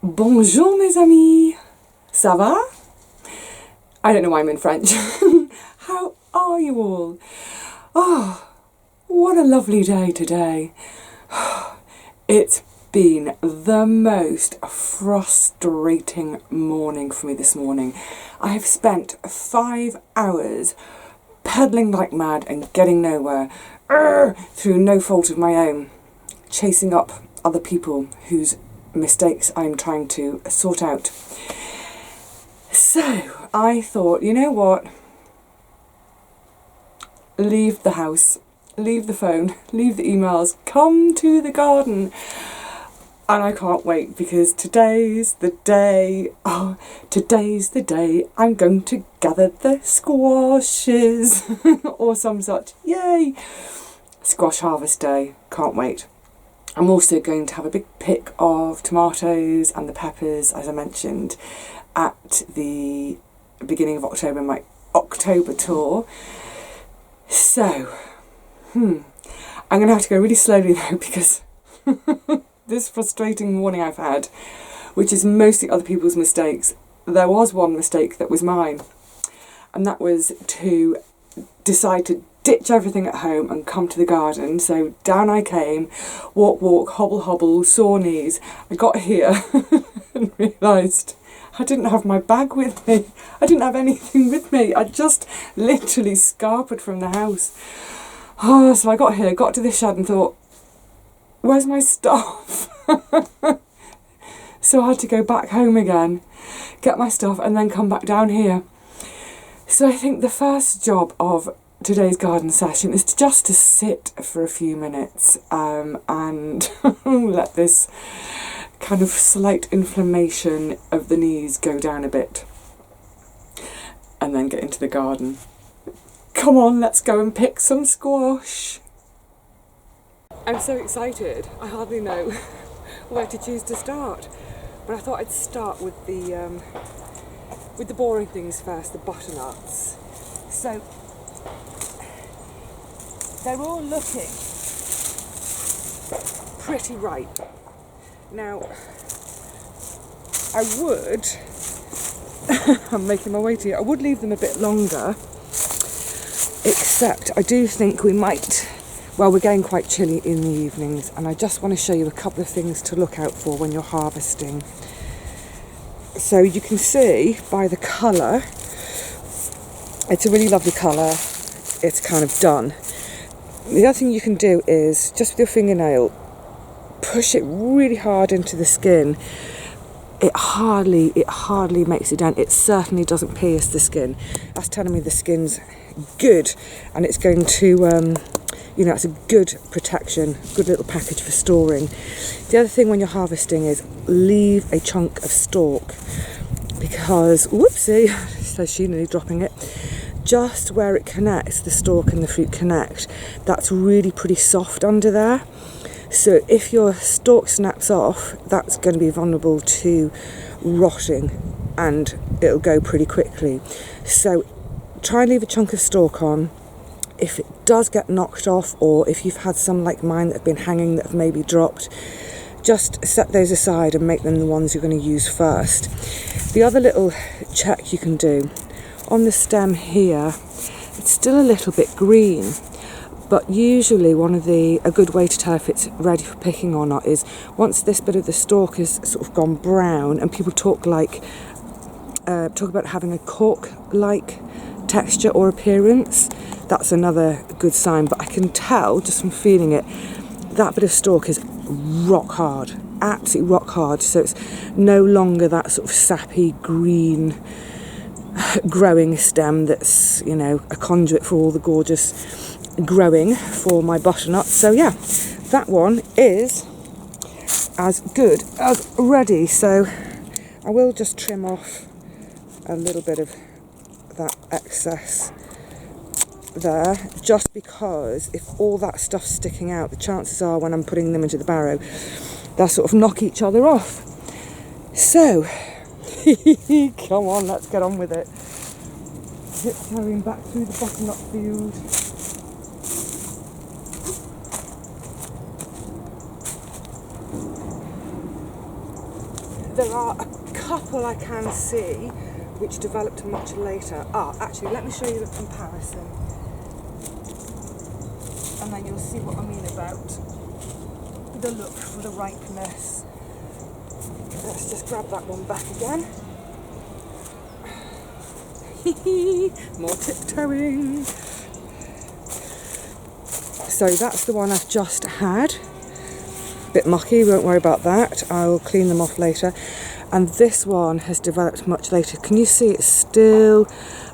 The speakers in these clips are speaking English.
Bonjour mes amis, ça va? I don't know why I'm in French. How are you all? Oh, what a lovely day today. It's been the most frustrating morning for me this morning. I have spent 5 hours pedaling like mad and getting nowhere through no fault of my own, chasing up other people whose mistakes I'm trying to sort out. So I thought, you know what? Leave the house, leave the phone, leave the emails, come to the garden. And I can't wait because today's the day. Oh, today's the day I'm going to gather the squashes or some such. Yay! Squash harvest day. Can't wait. I'm also going to have a big pick of tomatoes and the peppers, as I mentioned, at the beginning of October, my October tour. So, I'm going to have to go really slowly though, because this frustrating morning I've had, which is mostly other people's mistakes, there was one mistake that was mine, and that was to decide to ditch everything at home and come to the garden. So down I came, walk, hobble, hobble, sore knees. I got here and realised I didn't have my bag with me. I didn't have anything with me. I just literally scarpered from the house. Oh, so I got here, got to this shed and thought, where's my stuff? So I had to go back home again, get my stuff and then come back down here. So I think the first job of today's garden session is just to sit for a few minutes and let this kind of slight inflammation of the knees go down a bit and then get into the garden. Come on, let's go and pick some squash. I'm so excited, I hardly know where to choose to start, but I thought I'd start with the boring things first, the butternuts. So they're all looking pretty ripe. Now, I would, I'm making my way to you, I would leave them a bit longer, except I do think we might, well, we're getting quite chilly in the evenings, and I just want to show you a couple of things to look out for when you're harvesting. So you can see by the colour, it's a really lovely colour, it's kind of done. The other thing you can do is, just with your fingernail, push it really hard into the skin. It hardly makes a dent. It certainly doesn't pierce the skin. That's telling me the skin's good, and it's going to, it's a good protection, good little package for storing. The other thing when you're harvesting is leave a chunk of stalk, because, whoopsie, says she, nearly dropping it, just where it connects, the stalk and the fruit connect, that's really pretty soft under there. So if your stalk snaps off, that's going to be vulnerable to rotting and it'll go pretty quickly. So try and leave a chunk of stalk on. If it does get knocked off, or if you've had some like mine that have been hanging that have maybe dropped, just set those aside and make them the ones you're going to use first. The other little check you can do, on the stem here, it's still a little bit green, but usually a good way to tell if it's ready for picking or not is once this bit of the stalk is sort of gone brown, and people talk about having a cork-like texture or appearance, that's another good sign. But I can tell just from feeling it, that bit of stalk is rock hard, absolutely rock hard, so it's no longer that sort of sappy green growing stem that's, a conduit for all the gorgeous growing for my butternut. So yeah, that one is as good as ready. So I will just trim off a little bit of that excess there, just because if all that stuff's sticking out, the chances are when I'm putting them into the barrow, they'll sort of knock each other off. So come on, let's get on with it. Tiptoeing back through the butternut field. There are a couple I can see which developed much later. Actually, let me show you the comparison. And then you'll see what I mean about the look for the ripeness. Let's just grab that one back again. More tiptoeing. So that's the one I've just had. Bit mucky, won't worry about that. I'll clean them off later. And this one has developed much later. Can you see it's still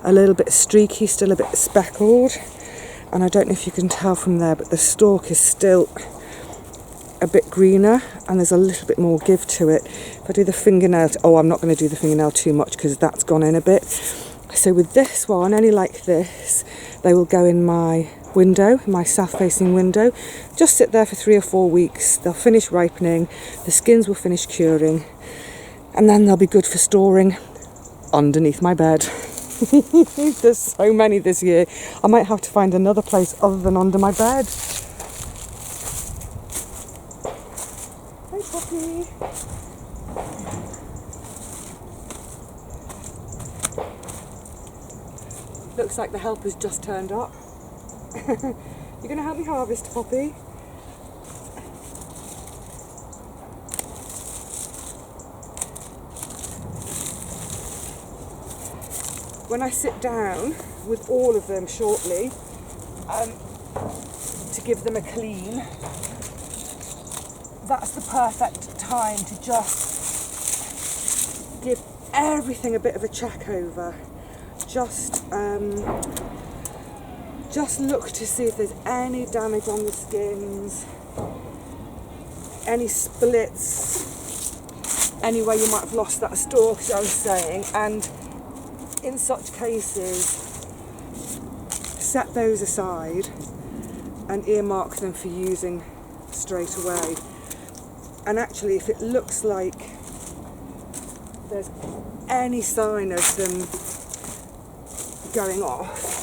a little bit streaky, still a bit speckled? And I don't know if you can tell from there, but the stalk is still a bit greener and there's a little bit more give to it. If I do the fingernail, I'm not going to do the fingernail too much because that's gone in a bit. So with this one, any like this, they will go in my window, my south-facing window. Just sit there for 3 or 4 weeks. They'll finish ripening, the skins will finish curing, and then they'll be good for storing underneath my bed. There's so many this year. I might have to find another place other than under my bed. Hey, Poppy. Looks like the helper's just turned up. You're going to help me harvest, Poppy? When I sit down with all of them shortly to give them a clean, that's the perfect time to just give everything a bit of a check over. Just look to see if there's any damage on the skins, any splits, anywhere you might have lost that stalk, as I was saying, and in such cases, set those aside and earmark them for using straight away. And actually, if it looks like there's any sign of them going off,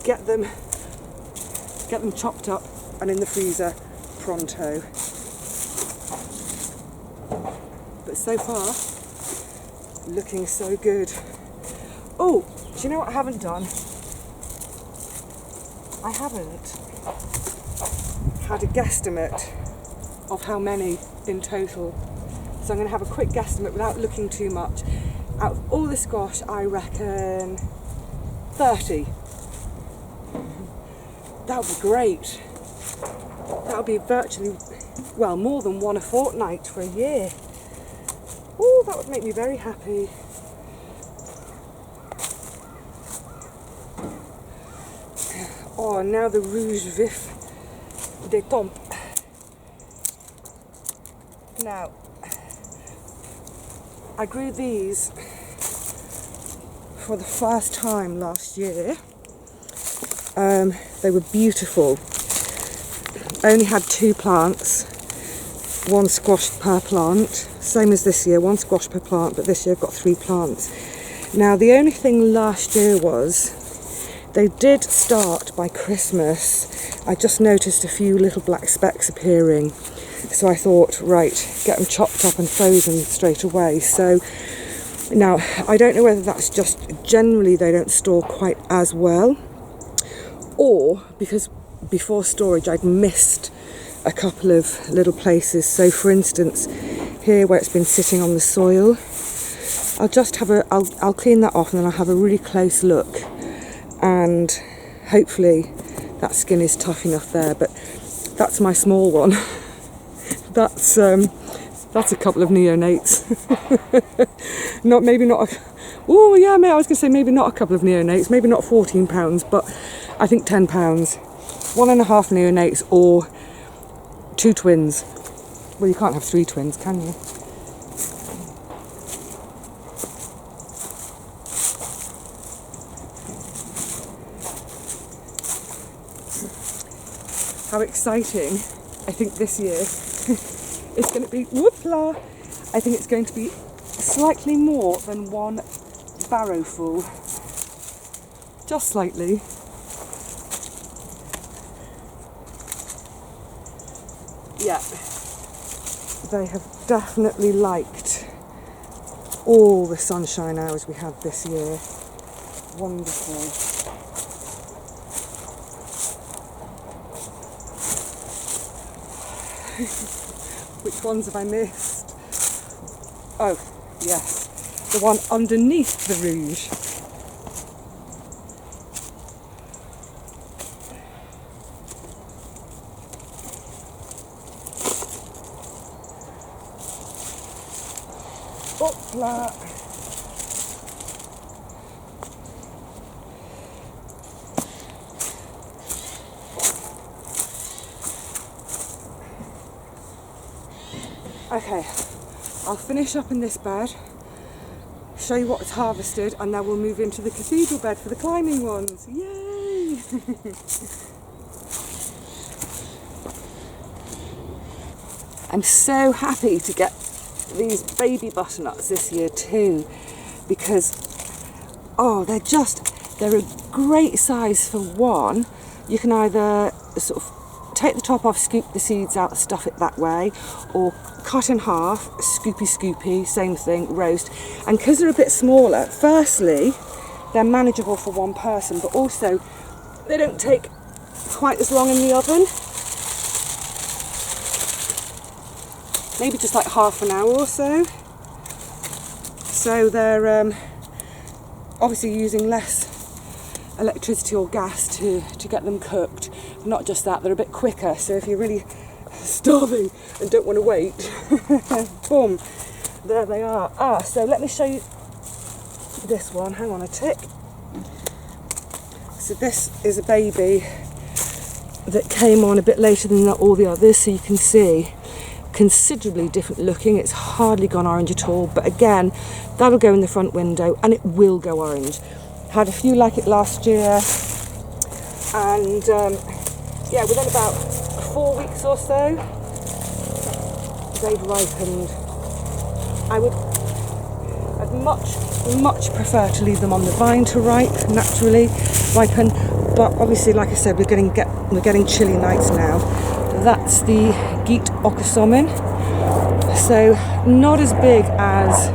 get them chopped up and in the freezer pronto. But so far, looking so good. Oh, do you know what I haven't done? I haven't had a guesstimate of how many in total. So I'm going to have a quick guesstimate without looking too much. Out of all the squash, I reckon 30. That would be great. That would be virtually, well, more than one a fortnight for a year. Oh, that would make me very happy. Oh, now the rouge vif des tempes. Now, I grew these for the first time last year. They were beautiful. I only had 2 plants, 1 squash per plant, same as this year, 1 squash per plant, but this year I've got 3 plants. Now the only thing last year was, they did start by Christmas. I just noticed a few little black specks appearing, so I thought, right, get them chopped up and frozen straight away. So now, I don't know whether that's just generally they don't store quite as well, or because before storage I'd missed a couple of little places. So for instance, here where it's been sitting on the soil, I'll just have I'll clean that off and then I'll have a really close look, and hopefully that skin is tough enough there. But that's my small one. That's a couple of neonates. maybe not. Oh yeah, mate. I was going to say maybe not a couple of neonates. Maybe not 14 pounds, but I think 10 pounds. 1.5 neonates or 2 twins. Well, you can't have 3 twins, can you? How exciting. I think this year it's going to be, whoopla, I think it's going to be slightly more than 1 barrow full. Just slightly. Yeah. they have definitely liked all the sunshine hours we had this year. Wonderful. Which ones have I missed? Oh, yes, the one underneath the rouge. Hoopla. Okay, I'll finish up in this bed, show you what's harvested, and then we'll move into the cathedral bed for the climbing ones. Yay! I'm so happy to get these baby butternuts this year too, because they're a great size for one. You can either sort of take the top off, scoop the seeds out, stuff it that way, or cut in half, scoopy, same thing, roast. And because they're a bit smaller, firstly, they're manageable for one person, but also they don't take quite as long in the oven. Maybe just like half an hour or so. So they're obviously using less electricity or gas to get them cooked. Not just that, they're a bit quicker, so if you're really starving and don't want to wait, boom, there they are. So let me show you this one. Hang on a tick. So this is a baby that came on a bit later than all the others, so you can see considerably different looking. It's hardly gone orange at all, but again, that'll go in the front window and it will go orange. Had a few like it last year, and yeah, within about 4 weeks or so, they've ripened. I'd much prefer to leave them on the vine to naturally ripen, but obviously, like I said, we're getting chilly nights now. That's the Geet Okkesomen, so not as big as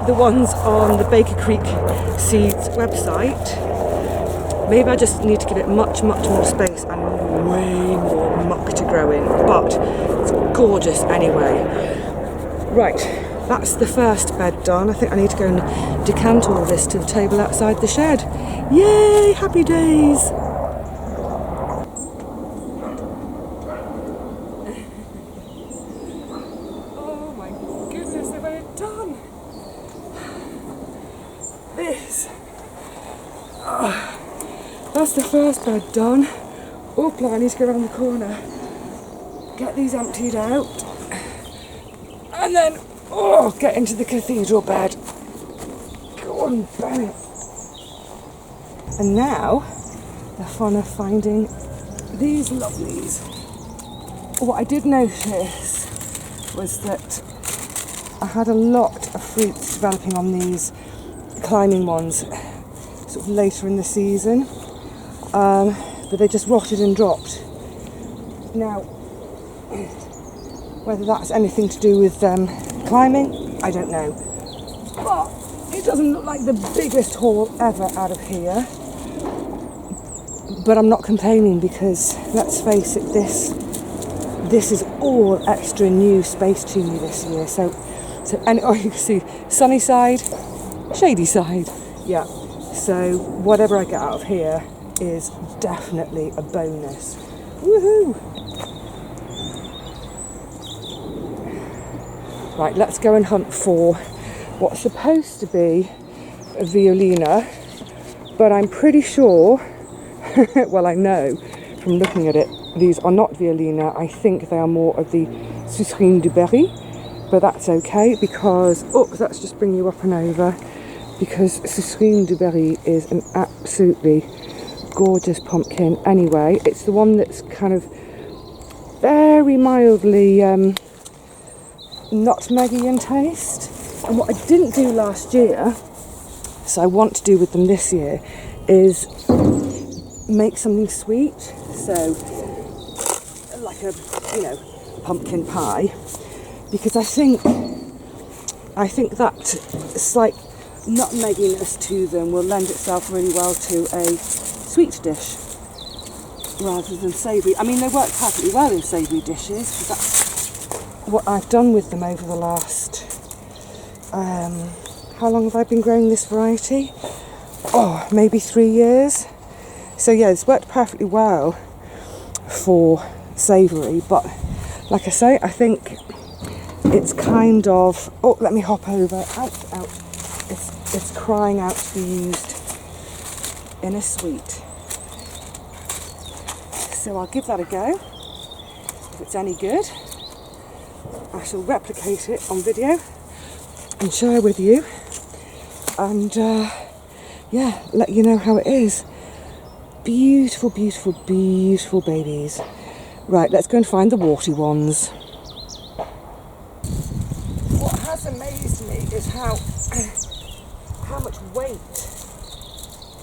the ones on the Baker Creek Seeds website. Maybe I just need to give it much more space and way more muck to grow in, but it's gorgeous anyway. Right, that's the first bed done. I think I need to go and decant all this to the table outside the shed. Yay, happy days! Oh my goodness, they've got it done! That's the first bed done. Hoopla, I need to go around the corner, get these emptied out, and then get into the cathedral bed. Go on, bang it. And now the fun of finding these lovelies. What I did notice was that I had a lot of fruits developing on these climbing ones sort of later in the season, but they just rotted and dropped. Now, whether that's anything to do with climbing, I don't know. But it doesn't look like the biggest haul ever out of here. But I'm not complaining because, let's face it, this is all extra new space to me this year. So and you can see sunny side, shady side. Yeah. So whatever I get out of here is definitely a bonus. Woohoo! Right, let's go and hunt for what's supposed to be a violina, but I'm pretty sure, well, I know from looking at it, these are not violina. I think they are more of the Sucrine du Berry, but that's okay because, let's just bring you up and over, because Sucrine du Berry is an absolutely gorgeous pumpkin. Anyway, it's the one that's kind of very mildly nutmeggy in taste. And what I didn't do last year, so I want to do with them this year, is make something sweet. So like a pumpkin pie, because I think that slight nutmegginess to them will lend itself really well to a sweet dish rather than savoury. I mean, they work perfectly well in savoury dishes, but that's what I've done with them over the last, how long have I been growing this variety? Oh, maybe 3 years. So yeah, it's worked perfectly well for savoury, but like I say, I think it's kind of, oh, let me hop over, out. It's crying out to be used in a sweet. So I'll give that a go. If it's any good, I shall replicate it on video and share with you, and yeah, let you know how it is. Beautiful, beautiful, beautiful babies. Right, let's go and find the warty ones. What has amazed me is how much weight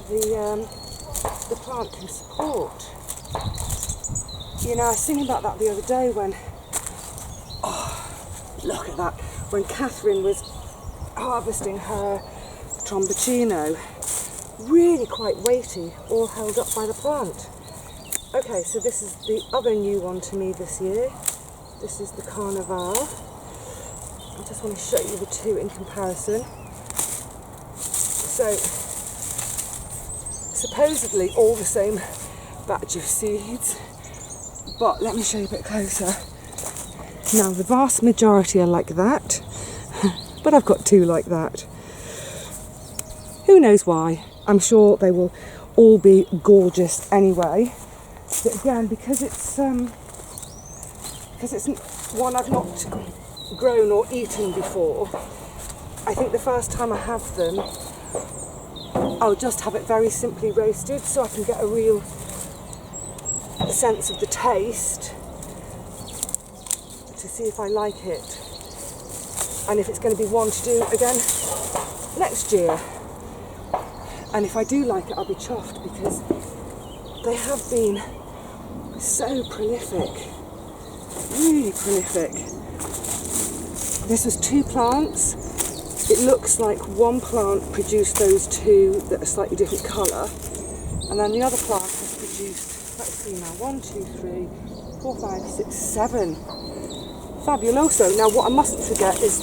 the plant can support. You know, I was thinking about that the other day when, oh, look at that, when Catherine was harvesting her tromboncino. Really quite weighty, all held up by the plant. Okay, so this is the other new one to me this year. This is the Carnival. I just want to show you the two in comparison. So, supposedly all the same batch of seeds, but let me show you a bit closer. Now, the vast majority are like that, but I've got two like that. Who knows why? I'm sure they will all be gorgeous anyway. But again, because it's one I've not grown or eaten before, I think the first time I have them, I'll just have it very simply roasted so I can get a real sense of the taste to see if I like it, and if it's going to be one to do again next year. And if I do like it, I'll be chuffed, because they have been so prolific, really prolific. This was 2 plants. It looks like one plant produced those 2 that are slightly different colour, and then the other plant has produced, let's see now, 1, 2, 3, 4, 5, 6, 7. Fabuloso. Now what I mustn't forget is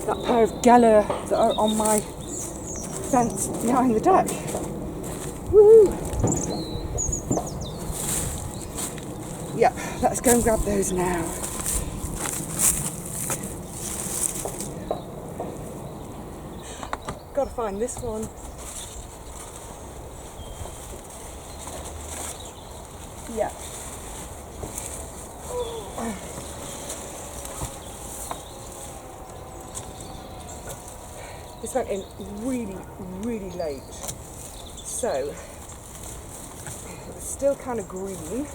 that pair of Geller that are on my fence behind the deck. Woohoo! Yep, let's go and grab those now. Gotta find this one. Yeah. This went in really, really late, so it's still kind of green.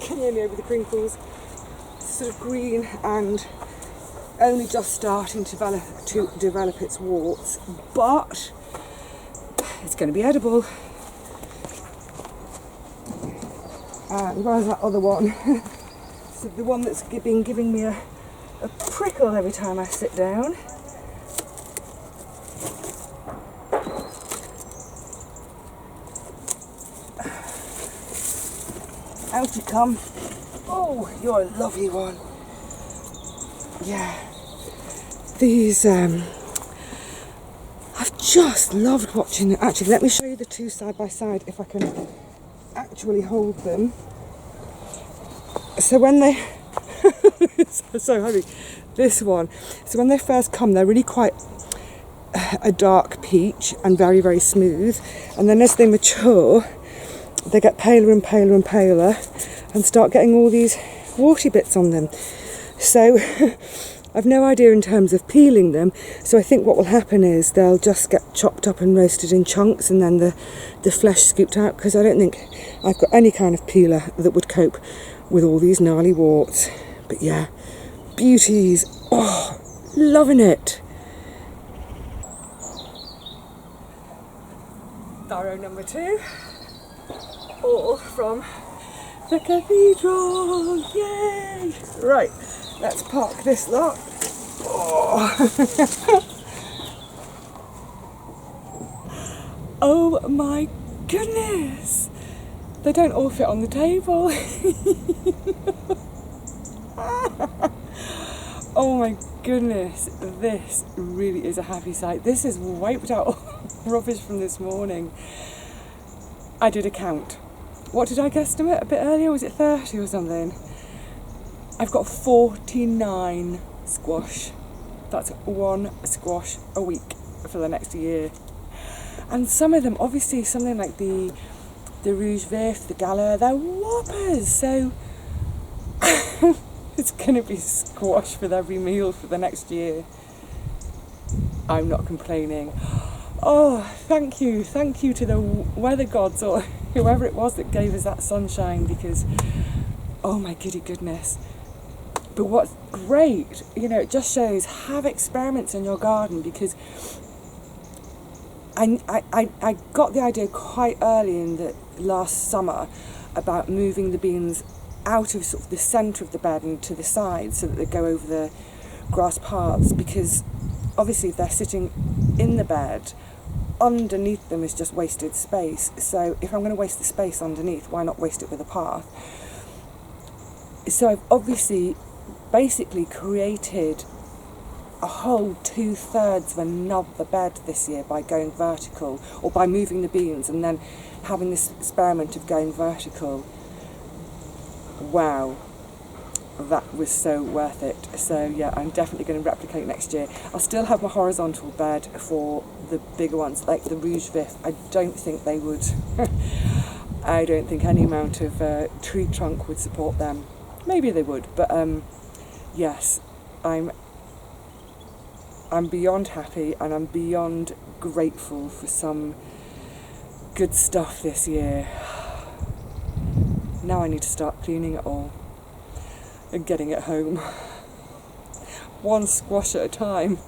Can you hear me over the crinkles? It's sort of green and only just starting to develop its warts, but it's going to be edible. And where's that other one? So the one that's been giving me a prickle every time I sit down. Out you come. Oh, you're a lovely one. Yeah. These, I've just loved watching them. Actually, let me show you the 2 side by side if I can actually hold them. So when they, it's so heavy, this one, so when they first come, they're really quite a dark peach and very, very smooth. And then as they mature, they get paler and paler and paler and start getting all these warty bits on them. So I've no idea in terms of peeling them, so I think what will happen is they'll just get chopped up and roasted in chunks and then the flesh scooped out, because I don't think I've got any kind of peeler that would cope with all these gnarly warts. But yeah, beauties. Oh, loving it. Darrow number 2, all from The cathedral! Yay! Right, let's park this lot. Oh, oh my goodness! They don't all fit on the table. Oh my goodness, this really is a happy sight. This has wiped out all rubbish from this morning. I did a count. What did I guesstimate a bit earlier? Was it 30 or something? I've got 49 squash. That's one squash a week for the next year. And some of them, obviously something like the Rouge Vif, the Gala, they're whoppers. So it's going to be squash with every meal for the next year. I'm not complaining. Oh, thank you to the weather gods or whoever it was that gave us that sunshine, because, oh my goodness. But what's great, you know, it just shows, have experiments in your garden, because I got the idea quite early in the last summer about moving the beans out of sort of the centre of the bed and to the side so that they go over the grass paths, because obviously if they're sitting in the bed, underneath them is just wasted space. So if I'm going to waste the space underneath, why not waste it with a path? So I've obviously basically created a whole 2/3 of another bed this year by going vertical, or by moving the beans and then having this experiment of going vertical. Wow, that was so worth it. So yeah, I'm definitely going to replicate next year. I'll still have my horizontal bed for the bigger ones, like the Rouge Vif. I don't think they would. I don't think any amount of tree trunk would support them. Maybe they would, but yes, I'm beyond happy, and I'm beyond grateful for some good stuff this year. Now I need to start cleaning it all and getting it home. One squash at a time.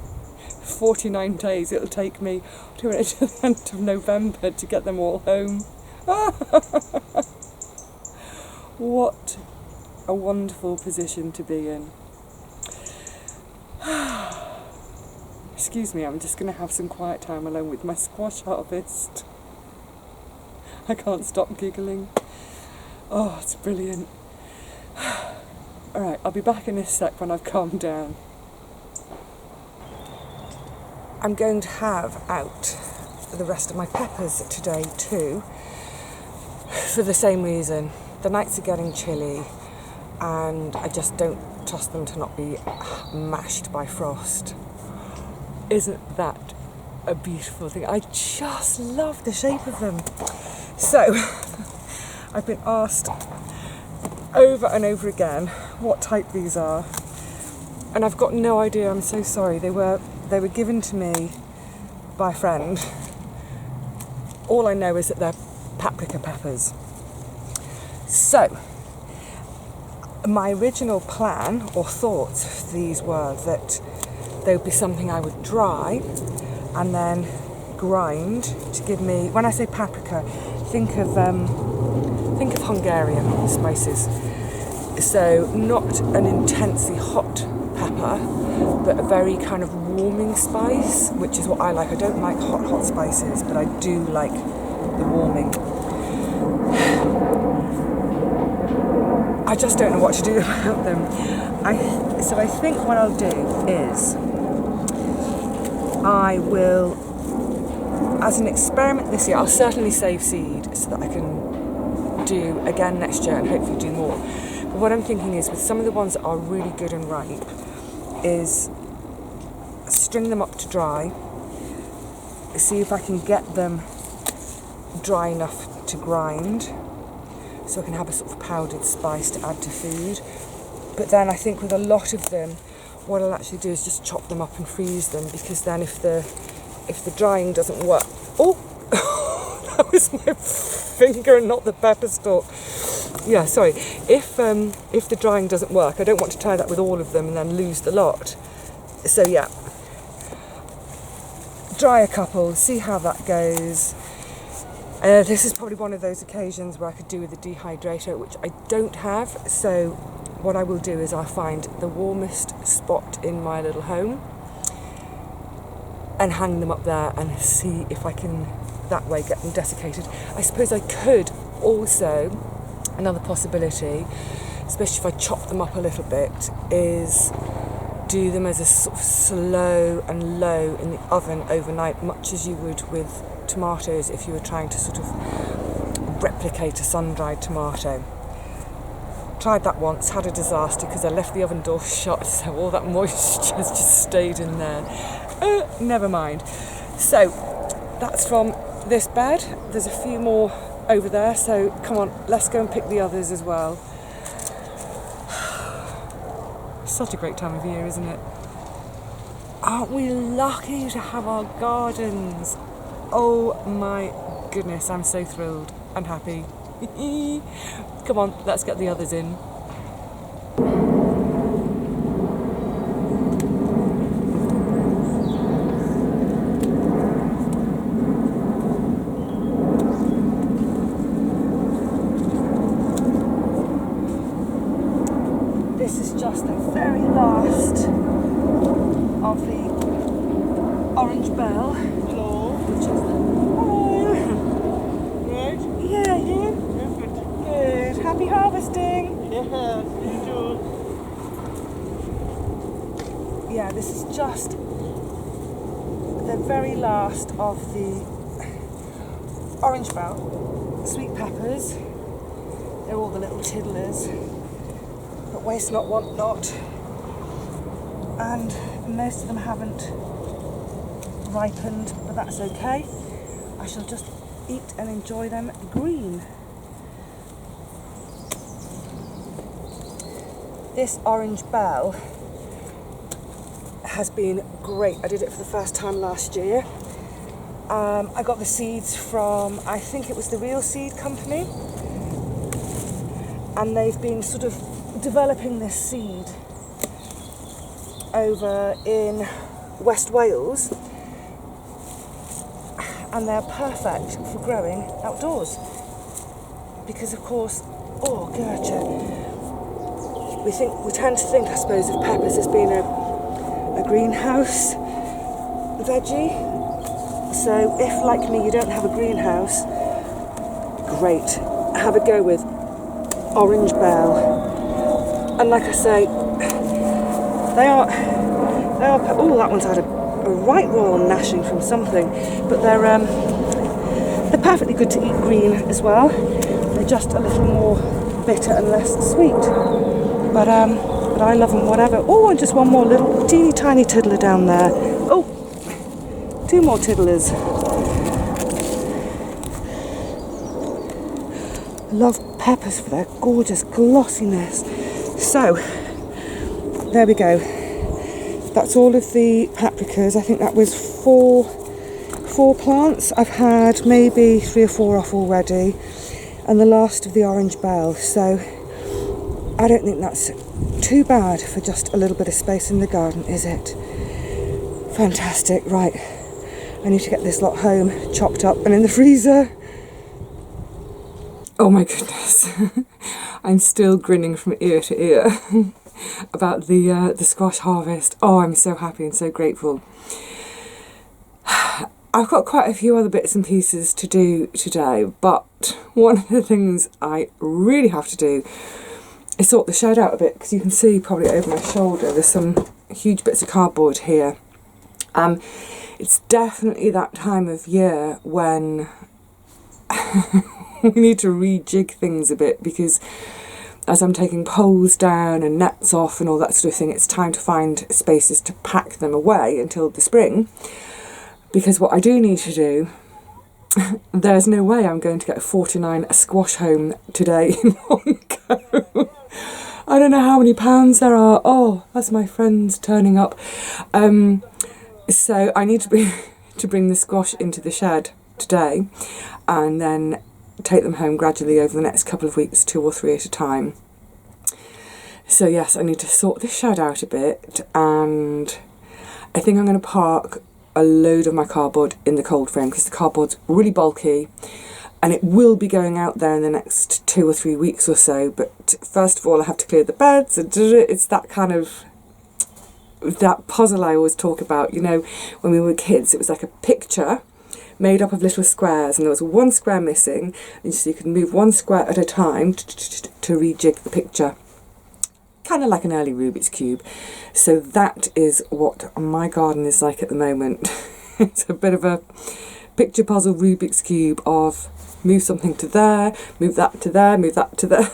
49 days it'll take me to the end of November to get them all home. What a wonderful position to be in. Excuse me, I'm just going to have some quiet time alone with my squash harvest. I can't stop giggling. Oh, it's brilliant. Alright, I'll be back in a sec when I've calmed down. I'm going to have out the rest of my peppers today too, for the same reason. The nights are getting chilly and I just don't trust them to not be mashed by frost. Isn't that a beautiful thing? I just love the shape of them. So, I've been asked over and over again what type these are, and I've got no idea. I'm so sorry. They were given to me by a friend. All I know is that they're Paprika Peppers. So, my original plan or thoughts for these were that they would be something I would dry and then grind to give me, when I say paprika, think of Hungarian spices. So not an intensely hot pepper, but a very kind of warming spice, which is what I like. I don't like hot spices, but I do like the warming. I just don't know what to do about them. So I think what I'll do is I will, as an experiment this year, I'll certainly save seed so that I can do again next year and hopefully do more. But what I'm thinking is, with some of the ones that are really good and ripe, is string them up to dry, see if I can get them dry enough to grind, so I can have a sort of powdered spice to add to food. But then I think with a lot of them, what I'll actually do is just chop them up and freeze them, because then if the drying doesn't work... Oh! That was my finger and not the pepper stalk. Yeah, sorry. If the drying doesn't work, I don't want to try that with all of them and then lose the lot. So yeah, dry a couple, see how that goes, This is probably one of those occasions where I could do with a dehydrator, which I don't have. So what I will do is I'll find the warmest spot in my little home and hang them up there and see if I can that way get them desiccated. I suppose I could also, another possibility, especially if I chop them up a little bit, is do them as a sort of slow and low in the oven overnight, much as you would with tomatoes if you were trying to sort of replicate a sun-dried tomato. Tried that once, had a disaster because I left the oven door shut, so all that moisture has just stayed in there. Never mind. So that's from this bed. There's a few more over there, so come on, let's go and pick the others as well. Such a great time of year, isn't it? Aren't we lucky to have our gardens? Oh my goodness, I'm so thrilled and happy. Come on, let's get the others in. This is just the very last of the orange bell. Hello. Which is Right? yeah, you? Perfect. Good. Happy harvesting. Yeah, you too. Yeah, this is just the very last of the orange bell, sweet peppers. They're all the little tiddlers. But waste not, want not. And most of them haven't ripened, but that's okay. I shall just eat and enjoy them green. This orange bell has been great. I did it for the first time last year. I got the seeds from, I think it was the Real Seed Company, and they've been sort of developing this seed over in West Wales, and they're perfect for growing outdoors because, of course, oh, gotcha. We tend to think, I suppose, of peppers as being a greenhouse veggie. So if, like me, you don't have a greenhouse, great, have a go with orange bell. And like I say, they are. Oh, that one's had a right royal gnashing from something, but they're perfectly good to eat green as well. They're just a little more bitter and less sweet. But I love them, whatever. Oh, and just one more little teeny tiny tiddler down there. Oh, two more tiddlers. I love peppers for their gorgeous glossiness. So, there we go. That's all of the paprikas. I think that was four plants. I've had maybe 3 or 4 off already, and the last of the orange bell. So, I don't think that's too bad for just a little bit of space in the garden, is it? Fantastic. Right, I need to get this lot home, chopped up and in the freezer. Oh my goodness, I'm still grinning from ear to ear about the squash harvest. Oh, I'm so happy and so grateful. I've got quite a few other bits and pieces to do today, but one of the things I really have to do is sort the shed out a bit, because you can see probably over my shoulder there's some huge bits of cardboard here. It's definitely that time of year when we need to rejig things a bit, because as I'm taking poles down and nets off and all that sort of thing, it's time to find spaces to pack them away until the spring. Because what I do need to do, there's no way I'm going to get 49 squash home today in one go. I don't know how many pounds there are. Oh, that's my friends turning up. So I need to bring the squash into the shed today, and then take them home gradually over the next couple of weeks, 2 or 3 at a time. So yes, I need to sort this shed out a bit, and I think I'm going to park a load of my cardboard in the cold frame, because the cardboard's really bulky. and it will be going out there in the next 2 or 3 weeks or so. But first of all, I have to clear the beds, and it's that kind of, that puzzle I always talk about. You know, when we were kids, it was like a picture made up of little squares, and there was one square missing, and so you could move one square at a time to rejig the picture. Kind of like an early Rubik's Cube. So that is what my garden is like at the moment. It's a bit of a picture puzzle Rubik's Cube of move something to there, move that to there, move that to there.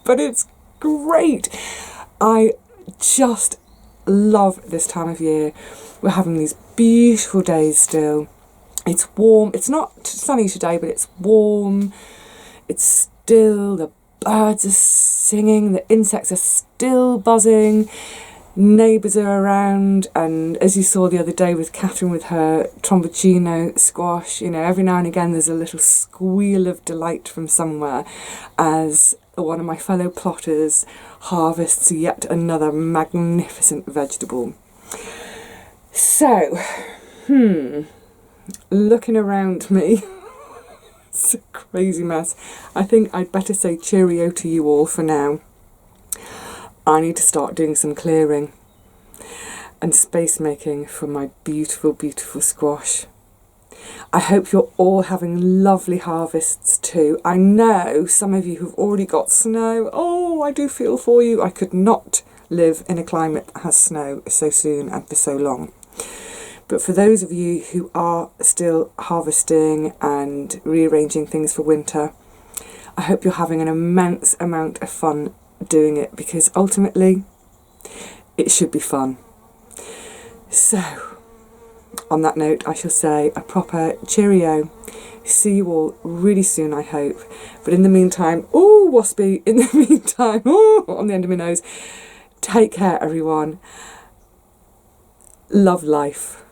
But it's great. I just love this time of year. We're having these beautiful days still. It's warm. It's not sunny today, but it's warm. It's still, the birds are singing, the insects are still buzzing, neighbours are around, and as you saw the other day with Catherine with her tromboncino squash, you know, every now and again there's a little squeal of delight from somewhere as one of my fellow plotters harvests yet another magnificent vegetable. So, looking around me, it's a crazy mess. I think I'd better say cheerio to you all for now. I need to start doing some clearing and space making for my beautiful, beautiful squash. I hope you're all having lovely harvests too. I know some of you who've already got snow. Oh, I do feel for you. I could not live in a climate that has snow so soon and for so long. But for those of you who are still harvesting and rearranging things for winter, I hope you're having an immense amount of fun doing it, because ultimately it should be fun. So, on that note, I shall say a proper cheerio. See you all really soon, I hope. But in the meantime, oh, waspy, in the meantime, oh, on the end of my nose, take care, everyone. Love life.